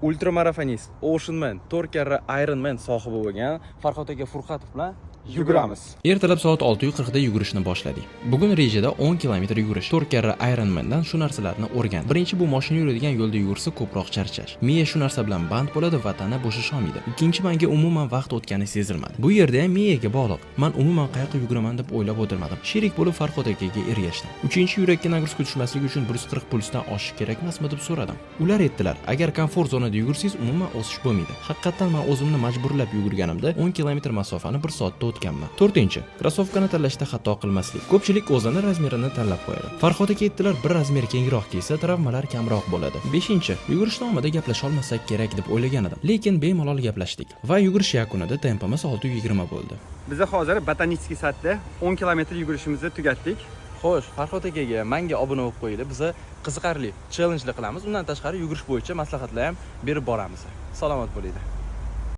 ultramarafonist, Oceanman, 4 karra Ironman sohibi bo'lgan Farhod aka Furqatov bilan yuguramiz. Ertalab soat 6:40 da yugurishni boshladik. Bugun rejada 10 kilometr yugurish, 4 karra Ironmandan shu narsalarni o'rgan. Birinchi, bu mashina yuradigan yo'lda yugursa ko'proq charchash. Miya shu narsa bilan band bo'ladi va tana bo'shash olmaydi. Ikkinchi, menga umuman vaqt o'tgani sezilmadi. Bu yerda ham miyaga bog'liq. Men umuman qayoqqa yuguraman deb o'ylab o'tirmadim. Sherik bo'lib Farhod akaga ergashdim. Uchinchi, yurakka nagruska tushmasligi uchun 140 pulsdan oshish kerakmasmi deb so'radim. Ular aytdilar, agar komfort zonada yugursangiz umuman o'sish bo'lmaydi. Haqiqatan men o'zimni majburlab yugurganimda 10 kilometr masofani 1 soatda o'tganman. 4-chi, krossovkani tanlashda xato qilmaslik. Ko'pchilik o'zini razmerini tanlab qo'yadi. Farhod aka aytdilar, bir razmer kengroq kiysa travmalar kamroq bo'ladi. 5-chi, yugurish davomida gaplasha olmasak kerak deb o'ylagan edim. Lekin bemalol gaplashdik va yugurish yakunida tempimiz 6:20 bo'ldi. Biz hozir Botanitskiy sadda 10 kilometr yugurishimizni tugatdik. Xo'sh, Farhod akaga menga obuna bo'lib qo'yinglar. Biz qiziqarli challenge'lar qilamiz. Undan tashqari yugurish bo'yicha maslahatlar ham berib boramiz. Salomat bo'linglar.